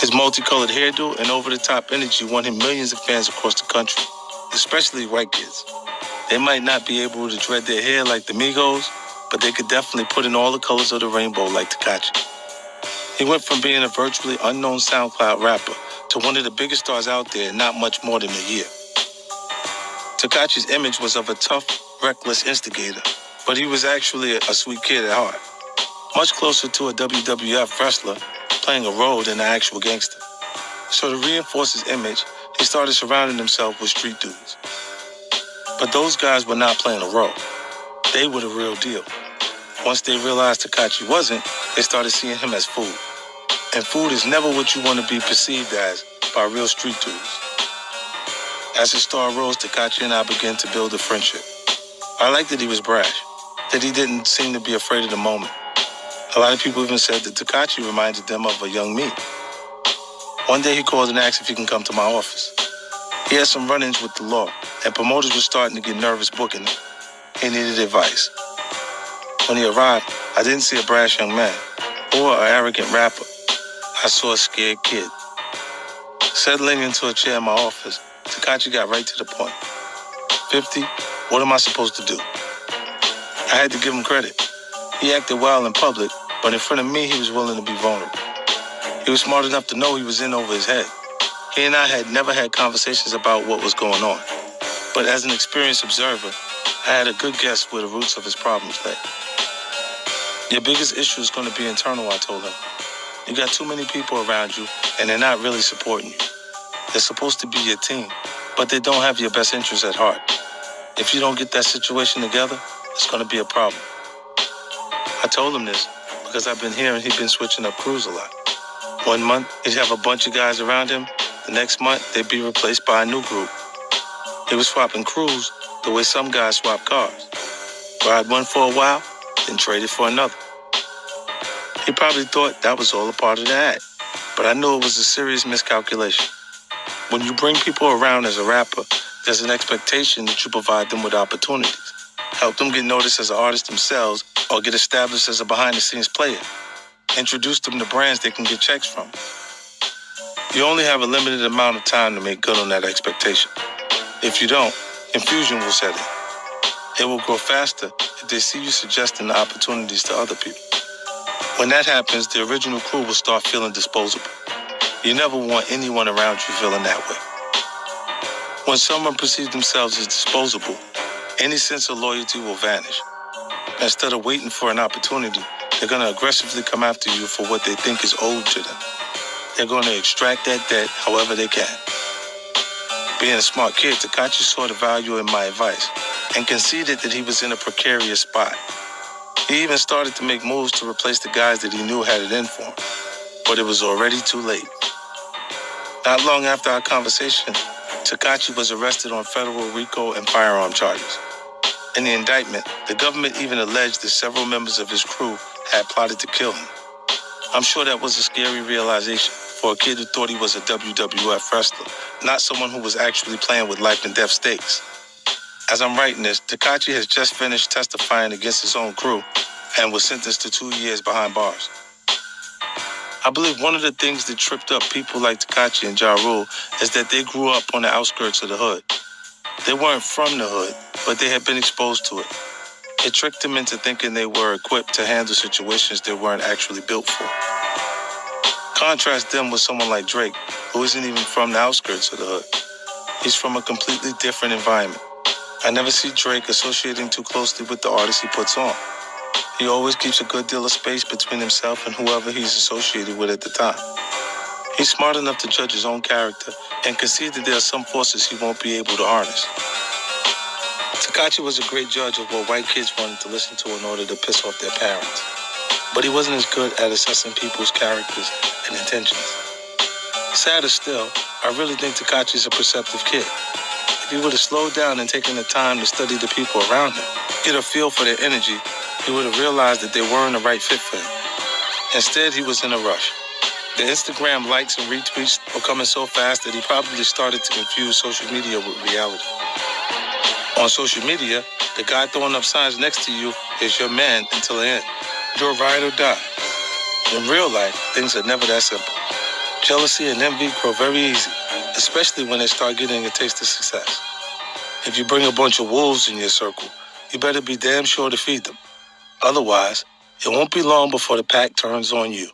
His multicolored hairdo and over-the-top energy won him millions of fans across the country, especially white kids. They might not be able to dread their hair like the Migos, but they could definitely put in all the colors of the rainbow like Tekashi. He went from being a virtually unknown SoundCloud rapper to one of the biggest stars out there in not much more than a year. Tekashi's image was of a tough, reckless instigator, but he was actually a sweet kid at heart, much closer to a WWF wrestler playing a role than an actual gangster. So to reinforce his image, he started surrounding himself with street dudes. But those guys were not playing a role. They were the real deal. Once they realized Tekashi wasn't, they started seeing him as food. And food is never what you want to be perceived as by real street dudes. As his star rose, Tekashi and I began to build a friendship. I liked that he was brash, that he didn't seem to be afraid of the moment. A lot of people even said that Tekashi reminded them of a young me. One day he called and asked if he can come to my office. He had some run-ins with the law, and promoters were starting to get nervous booking him. He needed advice. When he arrived, I didn't see a brash young man or an arrogant rapper. I saw a scared kid. Settling into a chair in my office, Tekashi got right to the point. 50, what am I supposed to do? I had to give him credit. He acted wild in public, but in front of me, he was willing to be vulnerable. He was smart enough to know he was in over his head. He and I had never had conversations about what was going on. But as an experienced observer, I had a good guess where the roots of his problems lay. Your biggest issue is going to be internal, I told him. You got too many people around you, and they're not really supporting you. They're supposed to be your team, but they don't have your best interests at heart. If you don't get that situation together, it's going to be a problem. I told him this because I've been hearing he'd been switching up crews a lot. 1 month, he'd have a bunch of guys around him. The next month, they'd be replaced by a new group. He was swapping crews the way some guys swap cars. Ride one for a while, then trade it for another. He probably thought that was all a part of the act, but I knew it was a serious miscalculation. When you bring people around as a rapper, there's an expectation that you provide them with opportunities. Help them get noticed as an artist themselves or get established as a behind-the-scenes player. Introduce them to brands they can get checks from. You only have a limited amount of time to make good on that expectation. If you don't, confusion will set in. It will grow faster if they see you suggesting the opportunities to other people. When that happens, the original crew will start feeling disposable. You never want anyone around you feeling that way. When someone perceives themselves as disposable, any sense of loyalty will vanish. Instead of waiting for an opportunity, they're going to aggressively come after you for what they think is owed to them. They're going to extract that debt however they can. Being a smart kid, Tekashi saw the value in my advice and conceded that he was in a precarious spot. He even started to make moves to replace the guys that he knew had it in for him, but it was already too late. Not long after our conversation, Tekashi was arrested on federal RICO and firearm charges. In the indictment, the government even alleged that several members of his crew had plotted to kill him. I'm sure that was a scary realization for a kid who thought he was a WWF wrestler, not someone who was actually playing with life and death stakes. As I'm writing this, Tekashi has just finished testifying against his own crew and was sentenced to 2 years behind bars. I believe one of the things that tripped up people like Tekashi and Ja Rule is that they grew up on the outskirts of the hood. They weren't from the hood, but they had been exposed to it. It tricked them into thinking they were equipped to handle situations they weren't actually built for. Contrast them with someone like Drake, who isn't even from the outskirts of the hood. He's from a completely different environment. I never see Drake associating too closely with the artists he puts on. He always keeps a good deal of space between himself and whoever he's associated with at the time. He's smart enough to judge his own character and concede that there are some forces he won't be able to harness. Tekashi was a great judge of what white kids wanted to listen to in order to piss off their parents. But he wasn't as good at assessing people's characters and intentions. Sadder still, I really think Tekashi's a perceptive kid. If he would have slowed down and taken the time to study the people around him, get a feel for their energy, he would have realized that they weren't the right fit for him. Instead, he was in a rush. The Instagram likes and retweets were coming so fast that he probably started to confuse social media with reality. On social media, the guy throwing up signs next to you is your man until the end. You're ride or die. In real life, things are never that simple. Jealousy and envy grow very easy, especially when they start getting a taste of success. If you bring a bunch of wolves in your circle, you better be damn sure to feed them. Otherwise, it won't be long before the pack turns on you.